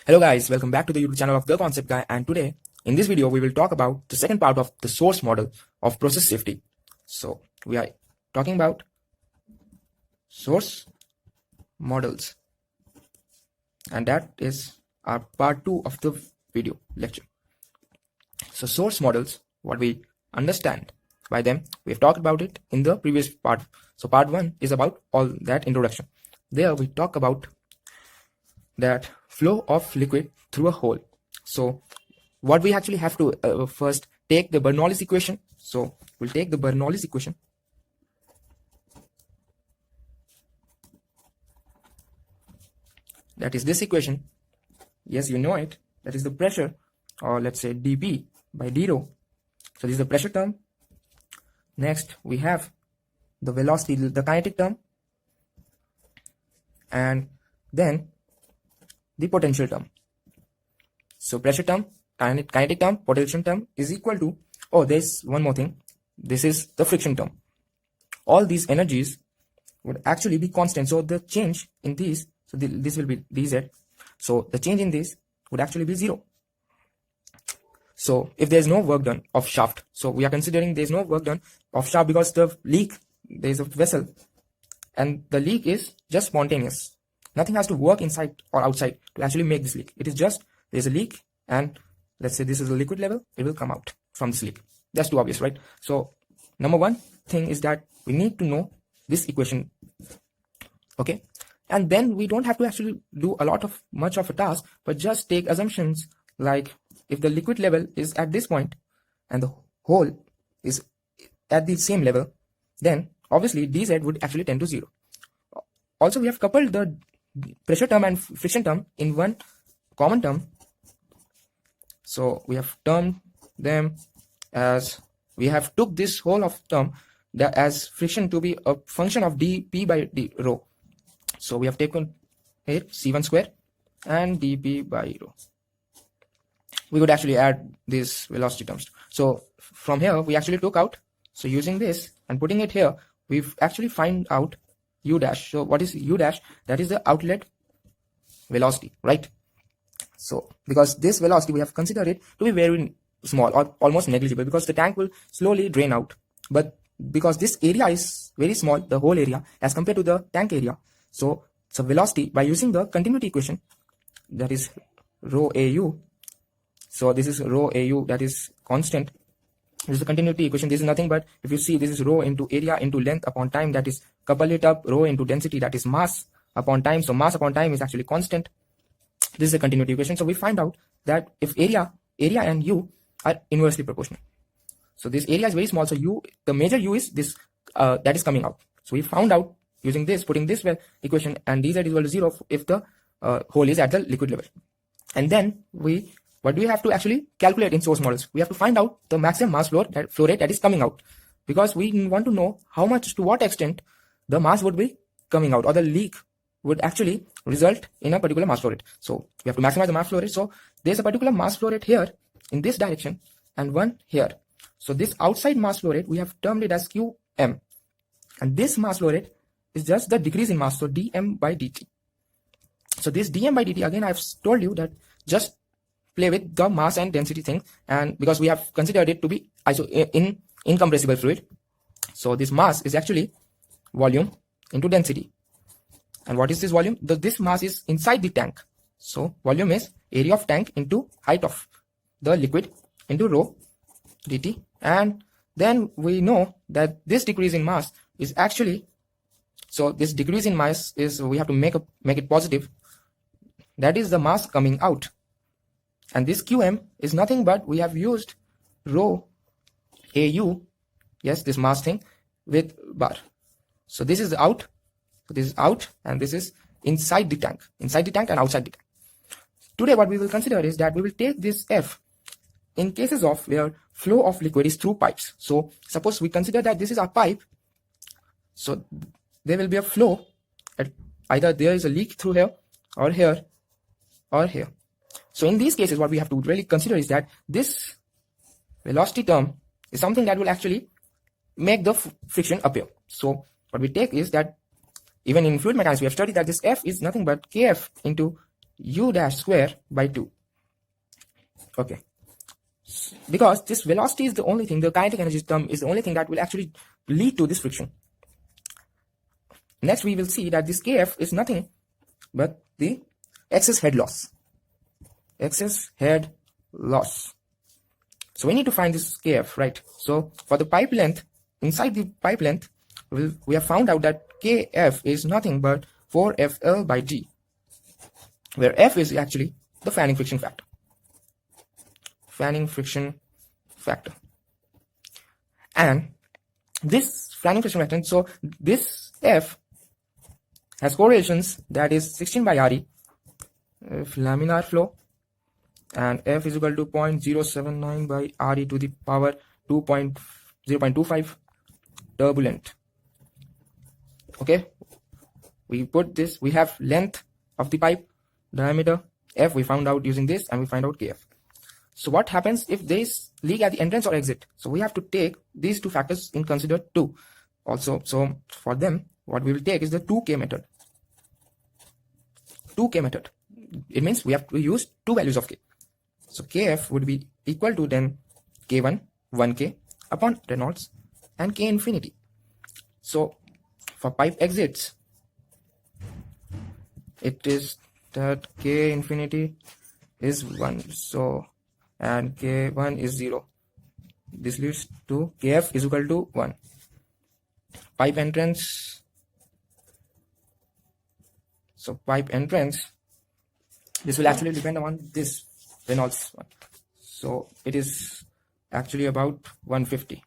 Hello guys, welcome back to the YouTube channel of The Concept Guy, and today in this video we will talk about the second part of the source model of process safety. So we are talking about source models, and that is our part 2 of the video lecture. So source models, what we understand by them, we have talked about it in the previous part. So part 1 is about all that introduction. There we talk about that flow of liquid through a hole. So what we actually have to first take the Bernoulli's equation. So we'll take the Bernoulli's equation, that is this equation. Yes, you know it. That is the pressure, or let's say dP by d rho. So this is the pressure term. Next we have the velocity, the kinetic term, and then the potential term. So pressure term, kinetic term, potential term is equal to, oh, there's one more thing, this is the friction term. All these energies would actually be constant, so the change in these, so this will be dz, so the change in this would actually be 0. So if there's no work done of shaft, so we are considering there's no work done of shaft because the leak, there's a vessel and the leak is just spontaneous. Nothing has to work inside or outside to actually make this leak. It is just, there's a leak, and let's say this is a liquid level, it will come out from this leak. That's too obvious, right? So number one thing is that we need to know this equation, okay? And then we don't have to actually do much of a task, but just take assumptions like if the liquid level is at this point and the hole is at the same level, then obviously dz would actually tend to 0. Also, we have coupled the pressure term and friction term in one common term. So we have termed them as, we have took this whole of term as friction to be a function of dP by d rho. So we have taken here C1 square and dP by rho. We would actually add these velocity terms. So from here we actually took out, so using this and putting it here, we've actually find out u dash. So what is u dash? That is the outlet velocity, right? So because this velocity we have considered it to be very small or almost negligible, because the tank will slowly drain out, but because this area is very small, the whole area as compared to the tank area, so velocity, by using the continuity equation, that is rho au, so this is rho au, that is constant. This is the continuity equation. This is nothing but, if you see, this is rho into area into length upon time, that is couple it up, rho into density, that is mass upon time. So mass upon time is actually constant. This is a continuity equation. So we find out that if area and u are inversely proportional. So this area is very small, so u, the major u is this, that is coming out. So we found out using this, putting this equation, and dz is equal to 0 if the hole is at the liquid level. And then what do we have to actually calculate in source models? We have to find out the maximum mass flow rate that is coming out, because we want to know how much, to what extent the mass would be coming out, or the leak would actually result in a particular mass flow rate. So we have to maximize the mass flow rate. So there's a particular mass flow rate here in this direction and one here. So this outside mass flow rate, we have termed it as Qm, and this mass flow rate is just the decrease in mass, so dm by dt. So this dm by dt, again I've told you that just play with the mass and density thing, and because we have considered it to be incompressible fluid, so this mass is actually volume into density. And what is this volume? This mass is inside the tank, so volume is area of tank into height of the liquid into rho dt. And then we know that this decrease in mass is actually, so this decrease in mass is, we have to make it positive, that is the mass coming out. And this Qm is nothing but, we have used rho au, yes, this mass thing, with bar. So this is the out, so this is out, and this is inside the tank and outside the tank. Today what we will consider is that we will take this F in cases of where flow of liquid is through pipes. So suppose we consider that this is our pipe, so there will be a flow at either there is a leak through here or here or here. So in these cases what we have to really consider is that this velocity term is something that will actually make the friction appear. So what we take is that even in fluid mechanics we have studied that this F is nothing but Kf into u dash square by 2. Okay, because this velocity is the only thing, the kinetic energy term is the only thing that will actually lead to this friction. Next we will see that this kf is nothing but the excess head loss. Excess head loss. So we need to find this kf, right? So for the pipe length, inside the pipe length, we have found out that kf is nothing but 4fl by g, where f is actually the fanning friction factor. Fanning friction factor. And this fanning friction factor, so this f has correlations, that is 16 by Re if laminar flow, and f is equal to 0.079 by Re to the power 0.25 turbulent. Okay, we put this, we have length of the pipe, diameter, f we found out using this, and we find out kf. So what happens if there is leak at the entrance or exit? So we have to take these two factors in consider too also. So for them, what we will take is the 2k method. 2k method. It means we have to use two values of k. So kf would be equal to then k1, 1k upon Reynolds, and k infinity. So for pipe exits, it is that k infinity is 1. So and k1 is 0. This leads to kf is equal to 1. Pipe entrance. So pipe entrance, this will actually depend on this Reynolds one. So it is actually about 150.